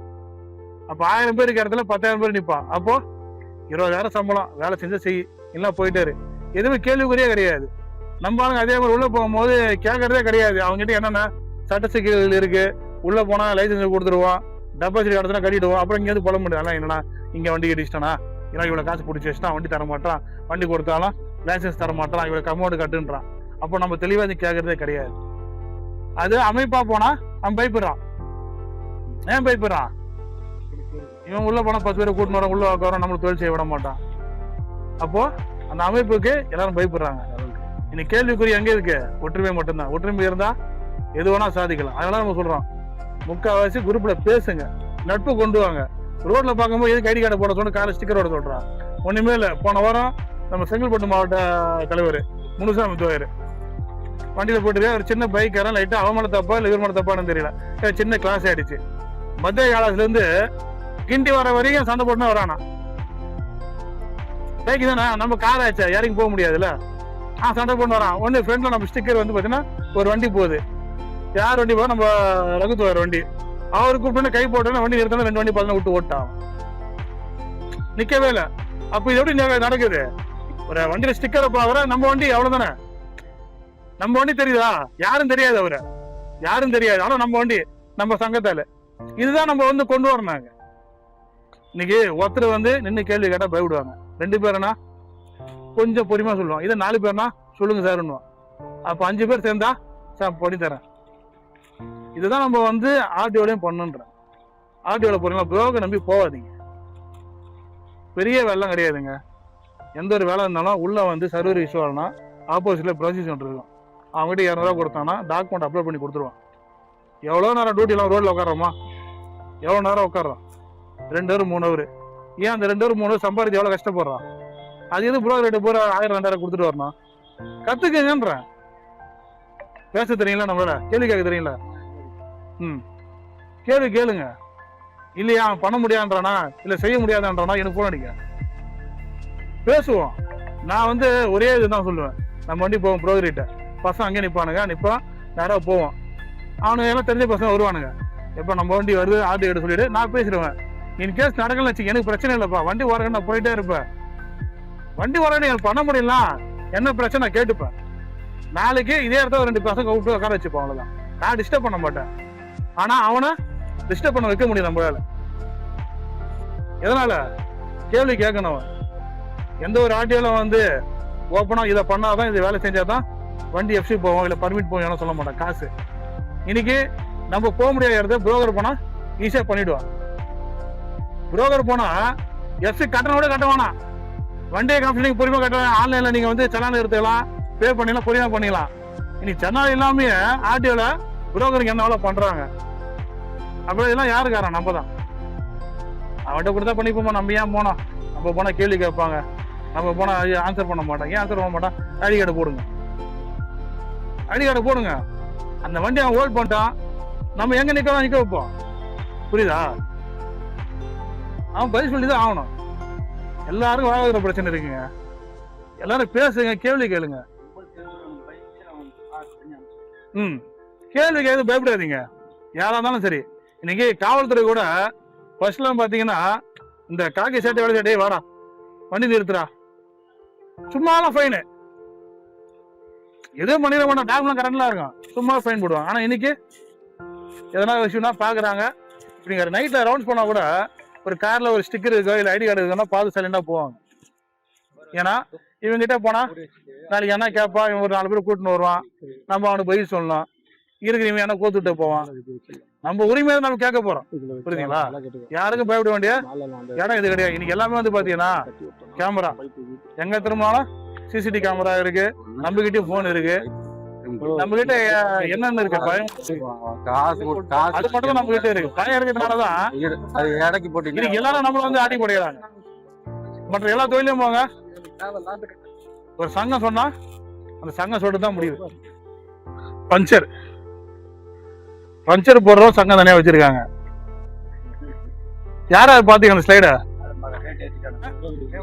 அப்போ 1000 பேர் இருக்கிற இடத்துல 10,000 பேர் நிற்பான். அப்போ 20,000 சம்பளம், வேலை செஞ்சா செய், இல்லை போயிட்டாரு. எதுவுமே கேள்விக்குறியே கிடையாது. நம்ம ஆளுங்க அதே மாதிரி உள்ள போகும்போது கேட்கறதே கிடையாது. அவங்ககிட்ட என்னென்ன சட்ட சிக்கல்கள் இருக்கு, உள்ள போனா லைசன்ஸ் கொடுத்துருவோம், டெபாசிட் கடத்தினா கட்டிடுவோம். அப்புறம் இங்கேருந்து புல முடியாது. அதெல்லாம் என்னன்னா இங்க வண்டி கட்டிச்சிட்டானா, ஏன்னா இவ்வளவு காசு பிடிச்சி வச்சுட்டான், வண்டி தர மாட்டான், வண்டி கொடுத்தாலும் லைசன்ஸ் தர மாட்டான், இவ்வளவு அமௌண்ட் கட்டுன்றான். அப்போ நம்ம தெளிவா இது கேட்கறதே கிடையாது. அது அமைப்பா போனா அவன் பயப்படுறான். ஏன் பயப்படுறான்? இவன் உள்ள போனா 10 பேரை கூட்டின்னு வரோம், உள்ள உட்காரோம், நம்மளுக்கு தொழில் செய்ய விட மாட்டான். அப்போ அந்த அமைப்புக்கு எல்லாரும் பயப்படுறாங்க. இன்னைக்கு கேள்விக்குறி எங்க இருக்கு? ஒற்றுமை மட்டும்தான். ஒற்றுமை இருந்தா எது வேணா சாதிக்கலாம். அதனால நம்ம சொல்றோம், முக்கால்வாசி குரூப்ல பேசுங்க, நட்பு கொண்டு வாங்க. ரோட்ல பார்க்கும்போது எதுக்கு ஐடி கார்டை போட சொன்ன கால ஸ்டிக்கரோட சொல்றான். ஒண்ணுமே இல்லை. போன வாரம் நம்ம செங்கல்பட்டு மாவட்ட தலைவர் முனுசாமி தோயர் வண்டியில போட்டு ஒரு சின்ன பைக்காரன் லைட்டா அவமான தப்பா இல்லை இவர் மேல தப்பான்னு தெரியல, சின்ன கிளாஸ் ஆயிடுச்சு. மத்திய காலத்துல இருந்து கிண்டி வர வரைக்கும் சண்டை போட்டுனா வரானா. பைக்கு தானே, நம்ம கார் ஆச்சா, யாரையும் போக முடியாதுல்ல. சண்டை போட்டு வரான். ஒன்னு ஃப்ரெண்ட்ல நம்ம ஸ்டிக்கர் வந்து பாத்தீங்கன்னா ஒரு வண்டி போகுது. யார் வண்டி போக? நம்ம ரகுத்துவார் வண்டி. அவரு கூப்பிட்டு கை போட்டோன்னா வண்டி நிறுத்தணும், 2 வண்டி பார்த்தா விட்டு ஓட்டான். நிக்கவே இல்லை. அப்ப இது எப்படி நடக்குது? ஒரு வண்டியில ஸ்டிக்கரை பாக்குற நம்ம வண்டி அவ்வளவுதானே. நம்ம வண்டி தெரியுதா? யாரும் தெரியாது, அவரை யாரும் தெரியாது. ஆனா நம்ம வண்டி நம்ம சங்கத்தால இதுதான் நம்ம வந்து கொண்டு வரனாங்க. இன்னைக்கு ஒருத்தர் வந்து நின்று கேள்வி கேட்டா பயப்படுவாங்க. 2 பேருனா கொஞ்சம் பொறுமையா சொல்லுவான். இதை 4 பேர்னா சொல்லுங்க சார்ன்னுவான். அப்ப 5 பேர் சேர்ந்தா சார் பண்ணி தரேன். இதுதான் நம்ம வந்து ஆர்டிஓலையும் பண்ணுன்றேன். ஆர்டிஓல போறீங்களா, புரோக்கர் நம்பி போகாதீங்க. பெரிய வேலைலாம் கிடையாதுங்க. எந்த ஒரு வேலை இருந்தாலும் உள்ள வந்து சர்வர் இஷ்யூ ஆகணும்னா ஆப்போசிட்ல ப்ரொசீஜர் இருக்கும். அவங்ககிட்ட 200 கொடுத்தாங்கன்னா டாக்குமெண்ட் அப்லோட் பண்ணி கொடுத்துருவான். எவ்வளோ நேரம் டியூட்டிலாம் ரோட்ல உட்காரோமா? எவ்வளோ நேரம் உட்காரோம்? 2 ஹவர் 3 ஹவர். ஏன் அந்த 2 ஹவர் 3 ஹவர் சம்பாதிச்சு எவ்வளோ கஷ்டப்படுறான்? அது எது புரோக்கர் ரேட்டு பூரா 1000 2000 கொடுத்துட்டு வரணும்? கத்துக்கங்கன்றேன். பேச தெரியல, நம்மளால கேள்வி கேட்க தெரியல. கேள்வி கேளுங்க. இல்லையா பண்ண முடியாதுன்றானா, இல்ல செய்ய முடியாதுன்றானா, எனக்கு போன் அடிக்க பேசுவோம். நான் வந்து ஒரே இதுதான் சொல்லுவேன். நம்ம வண்டி போவோம் புரோக்கர்கிட்ட, பசங்க அங்கே நிப்பானுங்க, நிப்பான் நேரம் போவோம். அவனுங்க எல்லாம் தெரிஞ்ச பசங்க வருவானுங்க. எப்ப நம்ம வண்டி வருது ஆர்டி எடுத்து சொல்லிட்டு நான் பேசிடுவேன். இன் கேஸ் நடக்கல வச்சுக்க, எனக்கு பிரச்சனை இல்லப்பா, வண்டி வரேன்னு நான் போயிட்டே இருப்பேன். வண்டி வரேன்னு எனக்கு பண்ண முடியல, என்ன பிரச்சனை நான் கேட்டுப்பேன். நாளைக்கு இதே இடத்துல 2 பசங்க கூப்பிட்டு உட்கார வச்சுப்போம், அவ்வளவுதான். நான் டிஸ்டர்ப் பண்ண மாட்டேன். ஆனா அவனை டிஸ்டர்ப் பண்ண வைக்க முடியும் நம்மளால. எதனால? கேள்வி கேட்கணும். எந்த ஒரு ஆர்டிஓல வந்து ஓப்பனா இதை பண்ணாதான், இது வேலை செஞ்சாதான் வண்டி எஃப்சி போவோம், இல்ல பர்மிட் போவோம் சொல்ல மாட்டேன். காசு இன்னைக்கு நம்ம போக முடியாத இடத்த புரோக்கர் போனா ஈஸியா பண்ணிடுவான். புரோக்கர் போனா எஃப்சி கட்டணோட கட்டுவானா, வண்டியை கம்பெனிக்கு பொறுமையா கட்டுவாங்க. ஆன்லைன்ல நீங்க வந்து சலான எடுத்துக்கலாம், பே பண்ணிக்கலாம், பொறுமையா பண்ணிக்கலாம். இன்னைக்கு சென்னை இல்லாம ஆர்டிஓல புரோக்கருக்கு என்ன வேலை பண்றாங்க? அப்படி இதெல்லாம் யாருக்காரன்? நம்ம தான். அவன்கிட்ட கொடுத்தா பண்ணிப்போமா. நம்ம ஏன் போனோம்? நம்ம போனா கேள்வி கேட்பாங்க, நம்ம போனா ஆன்சர் பண்ண மாட்டோம். ஏன் ஆன்சர் பண்ண மாட்டான்? ஐடி கார்டு போடுங்க, ஐடி கார்டு போடுங்க. அந்த வண்டி அவன் ஹோல்ட் பண்ணிட்டான், நம்ம எங்க நிக்கலாம் நிக்க வைப்போம். புரியுதா? அவன் பதில் சொல்லிதான் ஆகணும். எல்லாருக்கும் வாழ்கிற பிரச்சனை இருக்குங்க. எல்லாரும் பேசுங்க, கேள்வி கேளுங்க. கேள்வி கேட்க பயப்படாதீங்க. யாரா இருந்தாலும் சரி. இன்னைக்கு காவல்துறை கூட ஃபர்ஸ்ட்லாம் பாத்தீங்கன்னா இந்த காக்கி சேட்டை வேலை சேட்டை வாடா வண்டி நிறுத்துறா, சும்மாலாம் ஃபைனு, எதுவும் பண்ணிட மாட்டோம், டாக்குமெண்ட் கரெக்ட்லாம் இருக்கும், சும்மா ஃபைன் போடுவாங்க. ஆனா இன்னைக்கு எதனா விஷயம்னா பாக்குறாங்க. இப்படிங்கிற நைட்ல ரவுண்ட்ஸ் போனா கூட ஒரு கார்ல ஒரு ஸ்டிக்கர் இருக்கோ இல்ல ஐடி கார்டு இருக்குன்னா பார்த்து சைலண்டா போவாங்க. ஏன்னா இவங்க கிட்ட போனா நாளைக்கு என்ன கேட்பா, இவன் ஒரு 4 பேர் கூட்டின்னு வருவான், நம்ம அவனுக்கு பதில் சொல்லணும். இருக்கிறவங்க என்ன கோத்துட்டு போவான். நம்ம உரிமையை நம்ம கேட்க போறோம். புரியுதுங்களா? யாருக்கும் பயப்பட வேண்டிய இடம் இது கிடையாது. இன்னைக்கு எல்லாமே வந்து பாத்தீங்கன்னா கேமரா, எங்க திரும்பினாலும் சிசிடிவி கேமரா இருக்கு, நம்ம கிட்டயும் போன் இருக்கு. நம்ம கிட்ட என்னென்ன இருக்கு? பயம். அது மட்டும் நம்ம கிட்ட இருக்கு. பயம் இருக்கிறதுனாலதான் இன்னைக்கு எல்லாரும் நம்மள வந்து ஆட்டி போடுறாங்க. மற்ற எல்லா தொழிலையும் போங்க, ஒரு சங்கம் சொன்னா அந்த சங்கம் சொல்லிட்டு தான் முடியுது. பஞ்சர் போடுறோம், சங்கம் தனியா வச்சிருக்காங்க. யாரா பாத்தீங்க அந்த ஸ்லைட?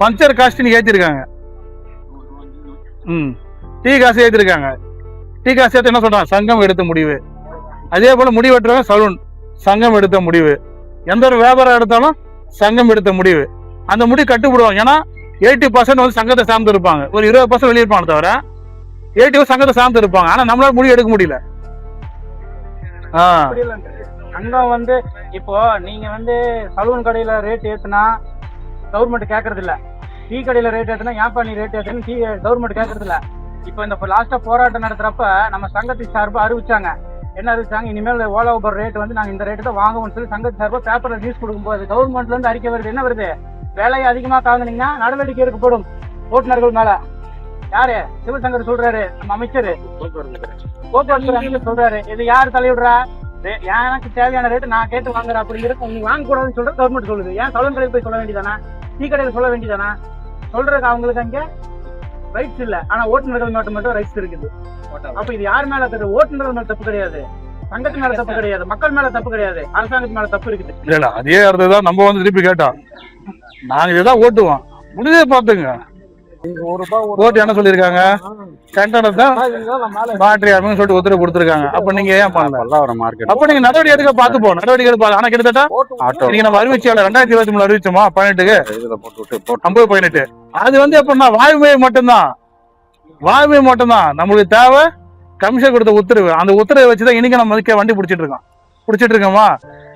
பஞ்சர் காஸ்ட் ஏத்திருக்காங்க. டீ காசு ஏத்திருக்காங்க. டீ காசு ஏத்த என்ன சொல்றாங்க? சங்கம் எடுத்த முடிவு. அதே போல முடி வெட்டுறவங்க சலூன், சங்கம் எடுத்த முடிவு. எந்த ஒரு வியாபாரம் எடுத்தாலும் சங்கம் எடுத்த முடிவு. அந்த முடி கட்டுப்படுவாங்க. ஏன்னா 80% வந்து சங்கத்தை சார்ந்து இருப்பாங்க, ஒரு 20% வெளியே இருப்பாங்க. தவிர ஏடிஓ சங்கத்தை சார்ந்து இருப்பாங்க. ஆனா நம்மளால முடிவு எடுக்க முடியல. சங்கம் வந்து இப்போ நீங்க வந்து சலூன் கடையில ரேட் ஏத்துனா கவர்மெண்ட் கேட்கறது இல்ல, டீ கடையில ரேட் ஏத்துனா ஏன்பா நீ ரேட் ஏத்துன்னு கவர்மெண்ட் கேட்கறது இல்ல. இப்போ இந்த லாஸ்டா போராட்டம் நடத்துறப்ப நம்ம சங்கத்தின் சார்பா அறிவிச்சாங்க. என்ன அறிவிச்சாங்க, இனிமேல் ஓலா ஊபர் ரேட் வந்து நாங்க இந்த ரேட்டு தான் வாங்குவோம்னு சொல்லி சங்கத்தின் சார்பா பேப்பர்ல நியூஸ் கொடுக்கும்போது கவர்மெண்ட்ல இருந்து அறிக்கை வருது. என்ன வருது, வேலையை அதிகமா தாங்கினீங்கன்னா நடவடிக்கை எடுக்கப்படும் ஓட்டுநர்கள் மேல. யாரு, சிவசங்கர் சொல்றாரு, நம்ம அமைச்சர் போக்குவரத்து சொல்றாரு. இது யாரு தலையிடுறா, எனக்கு தேவையான ரேட்டு நான் கேட்டு வாங்குறேன் அப்படிங்கிறது நீங்க வாங்க கூடாதுன்னு சொல்ற கவர்மெண்ட் சொல்லுது. ஏன் சலூன் கடையில் போய் சொல்ல வேண்டியதானா, டீ கடையில் சொல்ல வேண்டியதானா? சொல்றதுக்கு அவங்களுக்கு அங்க ரைட்ஸ் இல்ல, ஆனா ஓட்டுநர்கள் மட்டும் ரைட்ஸ் இருக்குது. அப்ப இது யார் மேல தப்பு? ஓட்டுநர்கள் மேல தப்பு கிடையாது, சங்கத்து மேல தப்பு கிடையாது, மக்கள் மேல தப்பு கிடையாது, அரசாங்கத்து மேல தப்பு இருக்குது. இல்ல அதே அர்த்தம் நம்ம வந்து திருப்பி கேட்டோம். நாங்க இதான் ஓட்டுவோம், முடிஞ்சே பாத்துங்க. ஓட்டு என்ன சொல்லிருக்காங்க, கண்டனத்தை மாற்றி அப்படின்னு சொல்லிட்டு உத்தரவு கொடுத்துருக்காங்க. அப்ப நீங்க ஏன் பண்ணல? அப்ப நீங்க நடவடிக்கை எடுக்க பார்த்து போகணும். நடவடிக்கை எடுப்பாங்க. ஆனா கிட்டத்தட்ட நீங்க நம்ம அறிவிச்சால 2023 அறிவிச்சோமா 18 50 அது வந்து எப்படின்னா வாய்மொழி மட்டும்தான், வாய்மொழி மட்டும்தான். நம்மளுக்கு தேவை கமிஷன் கொடுத்த உத்தரவு. அந்த உத்தரவை வச்சுதான் இன்னைக்கு நம்ம வண்டி பிடிச்சிட்டு இருக்கோமா.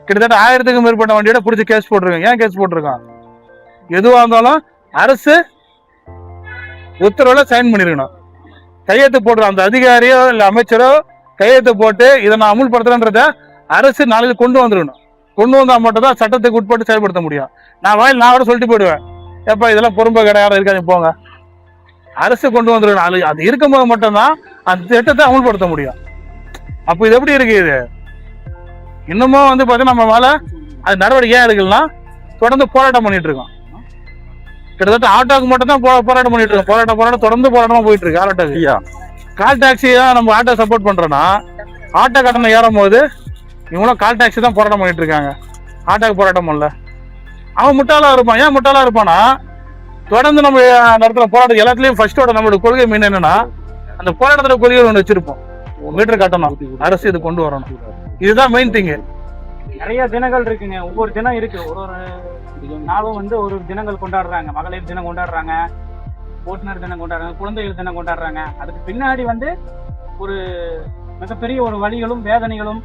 கிட்டத்தட்ட 1000க்கும் மேற்பட்ட வண்டியோட பிடிச்சி கேஸ் போட்டிருக்கோம். ஏன் கேஸ் போட்டிருக்கோம்? எதுவா இருந்தாலும் அரசு உத்தரவுல சைன் பண்ணிருக்கணும். கையெழுத்து போடுற அந்த அதிகாரியோ இல்ல அமைச்சரோ கையெழுத்து போட்டு இதை நான் அமுல்படுத்துறேன்றத அரசு நாளைக்கு கொண்டு வந்துடணும். கொண்டு வந்தா மட்டும் தான் சட்டத்துக்கு உட்பட்டு செயல்படுத்த முடியும். நான் கூட சொல்லிட்டு போயிடுவேன், எப்ப இதெல்லாம் பொறுமை கிடையாது இருக்காது போங்க. அரசு கொண்டு வந்துடணும். அது இருக்கும்போது மட்டும்தான் அந்த திட்டத்தை அமுல்படுத்த முடியும். அப்ப இது எப்படி இருக்கு? இது இன்னமும் வந்து பாத்தீங்கன்னா நம்ம மேல அது நடவடிக்கையா எடுக்கலாம். தொடர்ந்து போராட்டம் பண்ணிட்டு இருக்கோம். கிட்டத்தட்ட ஆட்டோக்கு மட்டும் தான் போராட்டம் பண்ணிட்டு இருக்கோம். போராட்டம் தொடர்ந்து போராட்டமா போயிட்டு இருக்கு. ஆட்டோக்கு கால் டாக்ஸி தான் நம்ம ஆட்டோ சப்போர்ட் பண்றோம்னா, ஆட்டோ கட்டணம் ஏறும் போது இவங்களும் கால் டாக்ஸி தான் போராட்டம் பண்ணிட்டு இருக்காங்க. ஆட்டோக்கு போராட்டம் பண்ணல. அவன் முட்டாளா இருப்பான். ஏன் முட்டாளா இருப்பானா, தொடர்ந்து நம்ம நடத்துற போராட்டம் எல்லாத்துலயும் ஃபர்ஸ்டோட நம்மளோட கொள்கை மீன் என்னன்னா, அந்த போராட்டத்தோட கொள்கை ஒன்று வச்சிருப்போம், மீட்டர் கட்டணம் அரசு இது கொண்டு வரணும். இதுதான் மெயின் திங். நிறைய தினங்கள் இருக்குங்க, ஒவ்வொரு தினம் இருக்கு. ஒரு நாளும் வந்து ஒரு தினங்கள் கொண்டாடுறாங்க. மகளிர் தினம் கொண்டாடுறாங்க, ஓட்டுநர் தினம் கொண்டாடுறாங்க, குழந்தைகள் தினம் கொண்டாடுறாங்க. அதுக்கு பின்னாடி வந்து ஒரு மிகப்பெரிய ஒரு வழிகளும் வேதனைகளும்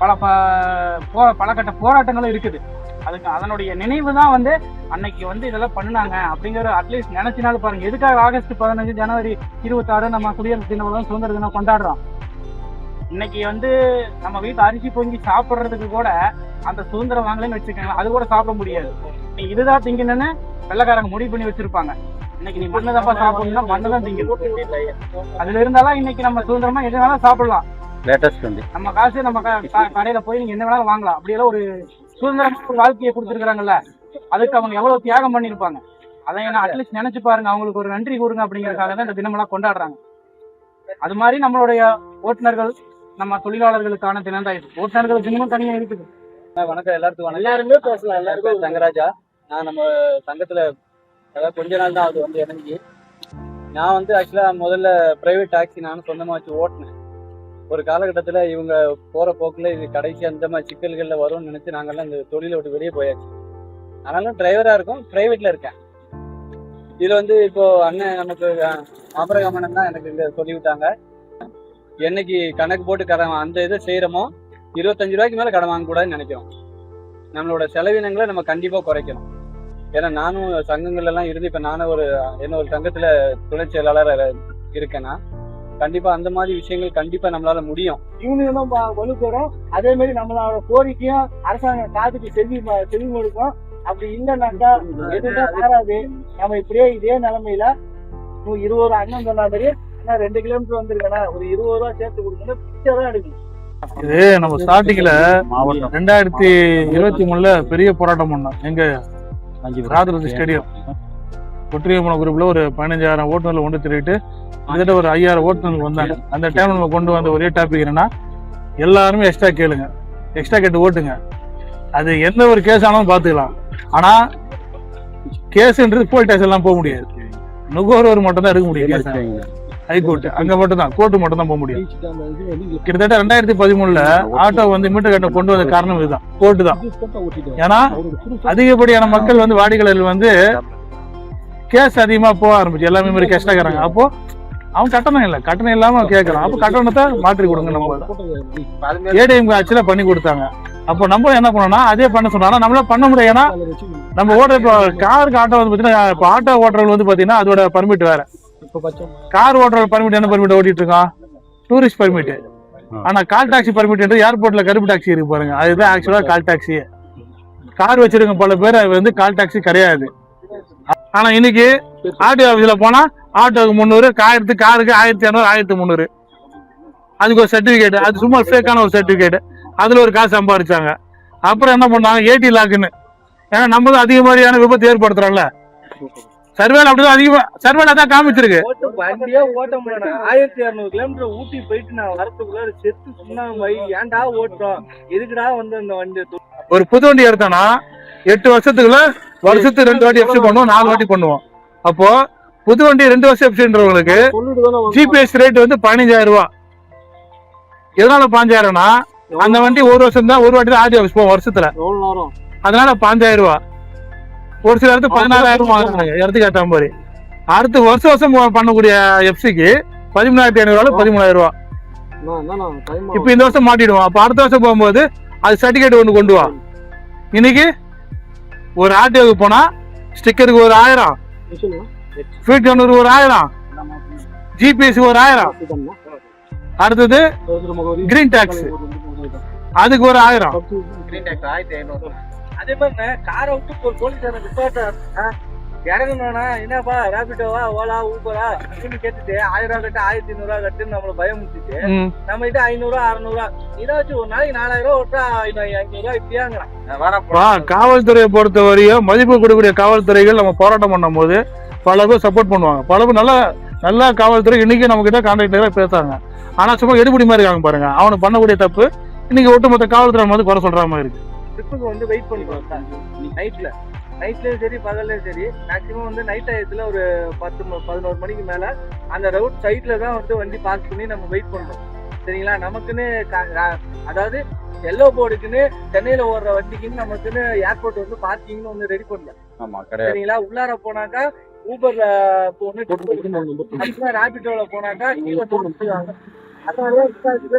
பல கட்ட போராட்டங்களும் இருக்குது. அதுக்கு அதனுடைய நினைவு தான் வந்து அன்னைக்கு வந்து இதெல்லாம் பண்ணுனாங்க அப்படிங்கிற அட்லீஸ்ட் நினைச்சினாலும் பாருங்க. எதுக்காக ஆகஸ்ட் 15 ஜனவரி 26 நம்ம குடியரசு தினம் சுதந்திர தினம் கொண்டாடுறோம். இன்னைக்கு வந்து நம்ம வீட்டு அரிசி பொங்கி சாப்பிட்றதுக்கு கூட அந்த சுதந்திரம் வாங்கலன்னு வச்சுக்கோங்க, அது கூட சாப்பிட முடியாது. நீ இதுதான் திங்கணும்னு வெள்ளைக்காரங்க முடிவு பண்ணி வச்சிருப்பாங்க. இன்னைக்கு நீ மண்ணதப்பா சாப்பிடணும்னா மண்ணதான் திங்கணும். அதுல இருந்தாலும் இன்னைக்கு நம்ம சுதந்திரமா எது வேணாலும் சாப்பிடலாம். நம்ம காசு நம்ம கடையில போய் நீங்க என்ன வேணாலும் வாங்கலாம். அப்படியெல்லாம் ஒரு சுதந்திரமா ஒரு வாழ்க்கையை கொடுத்துருக்காங்கல்ல, அதுக்கு அவங்க எவ்வளவு தியாகம் பண்ணிருப்பாங்க. அதை என்ன அட்லீஸ்ட் நினைச்சு பாருங்க. அவங்களுக்கு ஒரு நன்றி கூறுங்க அப்படிங்கறதுக்காக தான் இந்த தினமெல்லாம் கொண்டாடுறாங்க. அது மாதிரி நம்மளுடைய ஓட்டுநர்கள் நம்ம தொழிலாளர்களுக்கான தினம் தான் இது. ஓட்டுநர்கள் தினமும் தனியா இருக்குது. வணக்கம் எல்லாருக்கும். எல்லாருமே பேசலாம். எல்லாருக்கும் தங்கராஜா. நான் நம்ம சங்கத்துல கொஞ்ச நாள் தான் அது வந்து இறங்கி, நான் வந்து ஆக்சுவலா முதல்ல பிரைவேட் டாக்ஸி நானும் சொந்தமா வச்சு ஓட்டினேன். ஒரு காலகட்டத்துல இவங்க போற போக்குல இது கடைசி அந்த மாதிரி சிக்கல்கள்ல வரும்னு நினைச்சு நாங்கெல்லாம் இந்த தொழிலை விட்டு வெளியே போயாச்சு. ஆனாலும் டிரைவரா இருக்கும், பிரைவேட்ல இருக்கேன். இதுல வந்து இப்போ அண்ணன் நமக்கு ஆபரகமனம் தான் எனக்கு இங்க சொல்லிவிட்டாங்க, என்னைக்கு கணக்கு போட்டு கடன் அந்த இதை செய்யறோமோ 25 ரூபாய்க்கு மேல கடன் வாங்கக்கூடாதுன்னு நினைக்கிறோம். நம்மளோட செலவினங்களை நம்ம கண்டிப்பா குறைக்கணும். ஏன்னா நானும் சங்கங்கள்ல எல்லாம் இருந்து இப்ப நானும் ஒரு சங்கத்துல துணை செயலாளர் இருக்கேன்னா கண்டிப்பா அந்த மாதிரி விஷயங்கள் கண்டிப்பா நம்மளால முடியும். யூனியனும் வலுப்பெறும். அதே மாதிரி நம்மளோட கோரிக்கையும் அரசாங்கம் காத்துக்கு செவி கொடுக்கும். அப்படி இல்லைன்னாக்கா எதுதான் மாறாது. நம்ம இப்படியே இதே நிலைமையில 20 அண்ணன் சொன்ன மாதிரி 2 கிலோமீட்டர் வந்திருக்கா ஒரு 20 ரூபா சேர்த்து கொடுக்கணும். பிச்சை தான் எடுக்கணும். இது நம்ம ஸ்டார்டிங்ல 2023 பெரிய போராட்டம் பண்ணோம். எங்க ராஜராஜ ஸ்டேடியம் ஒற்றியமன குரூப்ல ஒரு 15,000 ஓட்டுநர்கள் ஒன்று திரட்டிட்டு கிட்டத்தட்ட ஒரு 5,000 ஓட்டுநர்கள் வந்தாங்க. அந்த டைம் நம்ம கொண்டு வந்த ஒரே டாபிக் என்னன்னா, எல்லாருமே எக்ஸ்ட்ரா கேளுங்க, எக்ஸ்ட்ரா கேட்டு ஓட்டுங்க. அது எந்த ஒரு கேஸ் ஆனாலும் பாத்துக்கலாம். ஆனா கேஸ்ன்றது போலீஸ் ஸ்டேஷன் எல்லாம் போக முடியாது. நுகர்வோர் மட்டும் தான் எடுக்க முடியும். ஹைகோர்ட் அங்க மட்டும் தான், கோர்ட்டு மட்டும் தான் போக முடியும். கிட்டத்தட்ட 2013 ஆட்டோ வந்து மீட்டர் கட்ட கொண்டு வந்த காரணம் இதுதான், கோர்ட்டு தான். ஏன்னா அதிகப்படியான மக்கள் வந்து வாடிக்கையாளர்கள் வந்து கேஸ் அதிகமா போக ஆரம்பிச்சு, எல்லாமே மாதிரி கேஷ்டாக்குறாங்க. அப்போ அவன் கட்டணம் இல்லை, கட்டணம் இல்லாம கேட்கறான். அப்ப கட்டணத்தை மாற்றி கொடுங்க. நம்ம ஏடிஎம் ஆட்சியில பண்ணி கொடுத்தாங்க. அப்போ நம்ம என்ன பண்ணோம்னா அதே பண்ண சொன்னா நம்மளால பண்ண முடியும். ஏன்னா நம்ம ஓடுற இப்போ காருக்கு ஆட்டோ வந்து பாத்தீங்கன்னா, இப்போ ஆட்டோ ஓட்டுறது வந்து பாத்தீங்கன்னா அதோட பர்மிட் வேற. கார் ஓட்டுற பர்மிட் என்ன பர்மிட் ஓட்டிட்டு இருக்கான்? Tourist permit. ஆனா கால் டாக்ஸி பர்மிட் ஏர்போர்ட்ல கருப்பு டாக்ஸி இருக்கு பாருங்க, அதுதான் ஆக்சுவலா கால் டாக்ஸி. கார் வச்சிருக்க பல பேர் வந்து கால் டாக்ஸி கிடையாது. ஆனா இன்னைக்கு ஆர்டிஓ ஆஃபீஸ்ல போனா ஆட்டோக்கு 300, காருக்கு 1200, 1300. அதுக்கு ஒரு சர்டிபிகேட், அது சும்மா ஃபேக்கான ஒரு சர்டிபிகேட். அதுல ஒரு காசு சம்பாதிச்சாங்க. அப்புறம் என்ன பண்ணாங்க, ஏடி லாக்குன்னு. ஏன்னா நம்ம தான் அதிக மாதிரியான விபத்து ஏற்படுத்துறோம்ல. சர்வேல அப்படிதான் அதிகமா சர்வேல தான் காமிச்சிருக்கு. வண்டியே ஓட்ட முடியல. 1200 கிலோமீட்டர் ஊட்டி போயிட்டு நான் வரத்துக்குள்ள செத்து சுண்ணாம்பு ஏன்டா ஓட்டுறோம், எதுக்குடா வந்து அந்த வண்டி. ஒரு புது வண்டி எடுத்தானா 8 வருஷத்துக்குள்ள வருஷத்துக்கு 2 வாட்டி எஃப்சி பண்ணுவோம், 4 வாட்டி பண்ணுவோம். அப்போ புது வண்டி 2 வருஷம் எஃப்சின்றவங்களுக்கு ஜிபிஎஸ் ரேட் வந்து 15,000 ரூபாய். எதனால 15,000னா அந்த வண்டி ஒரு வருஷம் தான், ஒரு வாட்டி தான் ஆர்டிஓ ஆஃபீஸ் போவோம் வருஷத்துல. அதனால 15,000 ரூபாய். ஒரு சில இடத்துல 14,000 வாங்குறாங்க இடத்துக்கு ஏற்ற மாதிரி. அடுத்து வருஷம் பண்ணக்கூடிய எஃப்சிக்கு 13,500 13,000 ரூபாய். இப்ப இந்த வருஷம் மாட்டிடுவோம். அப்ப அடுத்த வருஷம் போகும்போது அது சர்டிபிகேட் ஒண்ணு கொண்டு வா. இன்னைக்கு ஒரு ஆர்டிஓக்கு போனா ஸ்டிக்கருக்கு ஒரு 1000, ஃபீட் கண்ணூர் ஒரு 1000, ஜிபிஎஸ் ஒரு 1000, அடுத்தது கிரீன் டாக்ஸ் அதுக்கு ஒரு 1000. அதே மாதிரி காரை விட்டு ஒரு போலீஸ் நிப்பாட்ட இறங்கணும்னா என்னப்பா ரேபிட்டோவா ஓலா ஊபரா அப்படின்னு கேட்டுட்டு 1000 ரூபா கட்டு 1500 ரூபா கட்டுன்னு நம்மள பயம் முடிச்சுட்டு நம்ம கிட்ட 500 600 இதாச்சும் ஒரு நாளைக்கு 4000 ரூபா விட்டா 500 ரூபா இப்படியாங்கிறான். காவல்துறையை பொறுத்த வரையும் மதிப்பு கொடுக்கக்கூடிய காவல்துறைகள் நம்ம போராட்டம் பண்ணும் போது பல பேர் சப்போர்ட் பண்ணுவாங்க. பல பேர் நல்லா காவல்துறை இன்னைக்கு நம்ம கிட்ட கான்ட்ராக்டரா பேசுறாங்க. ஆனா சும்மா எடுபடி மாதிரி இருக்காங்க பாருங்க. அவனுக்கு பண்ணக்கூடிய தப்பு இன்னைக்கு ஒட்டுமொத்த காவல்துறை வந்து குறை சொல்ற மாதிரி இருக்கு. ட்ரிப்புக்கு வந்து வெயிட் பண்ணுவாங்க நைட்லயும் சரி பகல்லையும் சரி. மேக்சிமம் வந்து நைட் டயத்துல ஒரு 10-11 மணிக்கு மேல அந்த ரவுட் சைட்ல தான் வந்து வண்டி பார்க் பண்ணி நம்ம வெயிட் பண்றோம். சரிங்களா? நமக்குன்னு அதாவது எல்லோ போர்டுக்குன்னு சென்னையில ஓடுற வண்டிக்குன்னு நமக்குன்னு ஏர்போர்ட் வந்து பார்க்கிங்னு ஒண்ணு ரெடி பண்ணல. சரிங்களா? உள்ளார போனாக்கா ஊபர்ல போகணும், ராபிட்டோல போனாக்கா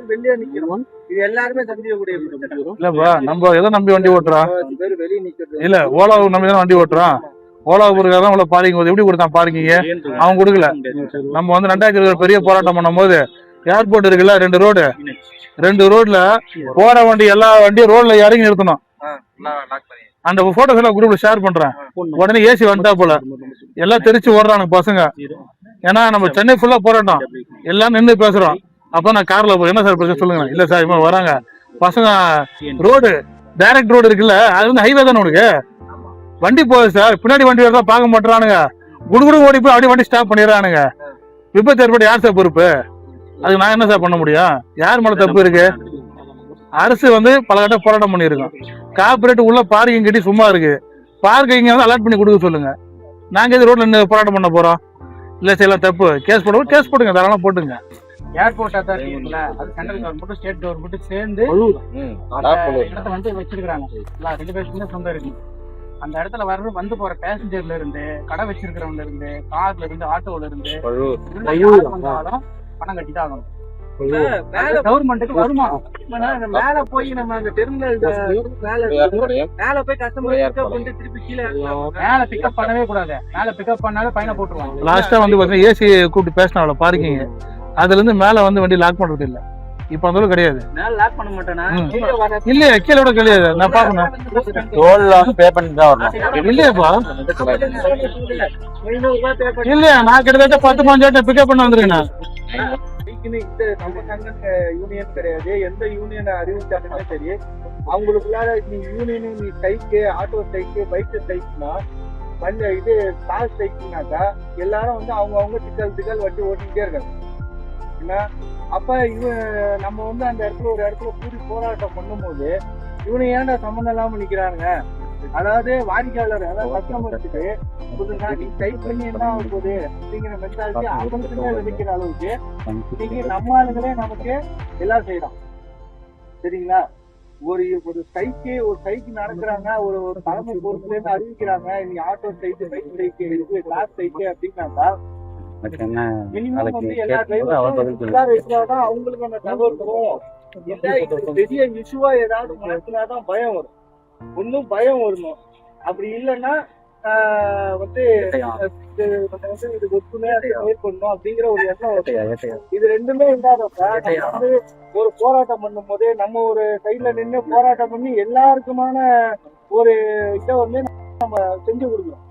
வெளியே நிக்கணும். இது எல்லாருமே சந்திக்கக்கூடிய இல்லப்பா. நம்ம எதை நம்பி வண்டி ஓட்டுறோம்? வெளியே நிக்கிறது இல்ல ஓலாவை நம்பி தான் வண்டி ஓட்டுறோம். ஓலா ஊருக்காக உள்ள பார்க்கிங் எப்படி கொடுத்தான் பார்க்கிங்க? அவன் கொடுக்கல. நம்ம வந்து 2020 பெரிய போராட்டம் பண்ணும் போது ஏர்போர்ட் இருக்குல்ல, 2 ரோட்ல போற வண்டி எல்லா வண்டியும் ரோட்ல இறங்கி நிறுத்தணும். அந்த போட்டோஸ் எல்லாம் குரூப்ல ஷேர் பண்றேன். உடனே ஏசி வந்துட்டா போல எல்லாம் தெரிச்சு ஓடுறானுங்க பசங்க. ஏன்னா நம்ம சென்னை ஃபுல்லா போராட்டம், எல்லாம் நின்று பேசுறோம். அப்ப நான் கார்ல போய் என்ன சார் பிரச்சனை சொல்லுங்க. இல்ல சார் இவங்க வராங்க பசங்க, ரோடு டைரக்ட் ரோடு இருக்குல்ல, அது வந்து ஹைவே தானே உனக்கு, வண்டி போகுது சார், பின்னாடி வண்டி வரதா பார்க்க மாட்டானுங்க, குடுகுடு ஓடி போய் அப்படியே வண்டி ஸ்டாப் பண்ணிடுறானுங்க. விபத்து ஏற்பட்டு யார் சார் பொறுப்பு? அதுக்கு நான் என்ன சார் பண்ண முடியும்? யார் மேல தப்பு இருக்கு? அரசு வந்து பல கட்ட போராட்டம் பண்ணியிருக்கோம். கார்பரேட் உள்ள பார்க்கிங் கட்டி சும்மா இருக்கு, பார்க்கிங் வந்து அலாட் பண்ணி கொடுக்க சொல்லுங்க. நாங்க எது ரோட்ல போராட்டம் பண்ண போறோம்? இல்ல சார் எல்லாம் தப்பு, கேஸ் போடுவோம், கேஸ் போடுங்க, தாராளமா போட்டுங்க. ஏர்போர்ட் அத்தாரிட்டி இருக்குல்ல, அது சென்ட்ரல் கவர்மெண்ட் ஸ்டேட் கவர்மெண்ட் சேர்ந்து இடத்த வந்து வச்சிருக்காங்க. 2 பேருக்குமே சொந்தம் இருக்கு. அந்த இடத்துல வந்து போற பேசஞ்சர்ல இருந்து, கடை வச்சிருக்கிறவங்க இருந்து, கார்ல இருந்து, ஆட்டோல இருந்து வந்தாலும் பணம் கட்டிதான் ஆகணும். கவர்மெண்ட்டுக்கு வருமா? மேல போய் நம்ம அந்த டெர்மினல் மேல போய் கஸ்டமர் திருப்பி கீழே மேல பிக்கப் பண்ணவே கூடாது. மேல பிக்கப் பண்ணாலும் ஃபைனை போட்டுருவாங்க. லாஸ்டா வந்து பாத்தீங்கன்னா ஏசி கூப்பிட்டு பேசினால பார்க்கிங், அதுல இருந்து மேல வந்து வண்டி லாக் பண்றது இல்ல. இப்ப அந்த அளவுக்கு கிடையாது. மேல லாக் பண்ண மாட்டானா? இல்ல கீழே விட கிடையாது. நான் பாக்கணும், டோல்ல வந்து பே பண்ணிட்டு தான் வரணும். இல்லையாப்பா? இல்லையா, நான் கிட்டத்தட்ட 10-15 பிக்கப் பண்ண வந்திருக்கேன். இந்த நம்ம சங்கம் யூனியன் கிடையாது, எந்த யூனியன் அறிவிச்சாலுமே சரி அவங்களுக்குள்ளார நீ யூனியன், நீ ஸ்ட்ரைக்கு, ஆட்டோ ஸ்ட்ரைக்கு, பைக் ஸ்ட்ரைக்குனா இது கார் ஸ்ட்ரைக்குனாக்கா எல்லாரும் வந்து அவங்க திக்கல் வட்டி ஓட்டிக்கிட்டே இருக்காங்க. ஏன்னா அப்ப நம்ம வந்து அந்த இடத்துல ஒரு இடத்துல கூடி போராட்டம் பண்ணும்போது இவனை ஏன்டா சம்மந்தம் இல்லாம நிக்கிறாங்க. அதாவது வாடிக்கையாளர், அதாவது கஸ்டமர்ஸுக்கு நீ டைப் பண்ணி என்ன ஆக போகுது அப்படிங்கிற மென்டாலிட்டி அவங்களுக்குமே விதைக்கிற அளவுக்கு இன்னைக்கு நம்ம ஆளுங்களே நமக்கு எல்லாம் செய்யலாம். சரிங்களா? ஒரு ஸ்ட்ரைக்கு நடக்கிறாங்க, ஒரு தலைமை பொறுப்புல இருந்து அறிவிக்கிறாங்க, நீ auto strike, bike strike, class strike அப்படின்னாக்கா எனக்கு என்ன மினிமம் அதுக்கு வந்து எல்லா கேட்கும்போது அவர் பதில் டிரைவரும் சொல்லுவார். வச்சாதான் அவங்களுக்கு அந்த தகவல் வரும். இல்ல இது பெரிய இஷ்யூவா ஏதாவது மாத்தினாதான் பயம் வரும். ஒன்னும் பயம் வரணும். அப்படி இல்லைன்னா வந்து இது ஒத்துமையா மேற்கொள்ளணும் அப்படிங்கிற ஒரு எண்ணம் வரும். இது ரெண்டுமே இல்லாதப்ப வந்து ஒரு போராட்டம் பண்ணும் போதே நம்ம ஒரு சைட்ல நின்று போராட்டம் பண்ணி எல்லாருக்குமான ஒரு இதை வந்து நம்ம செஞ்சு கொடுக்கணும்.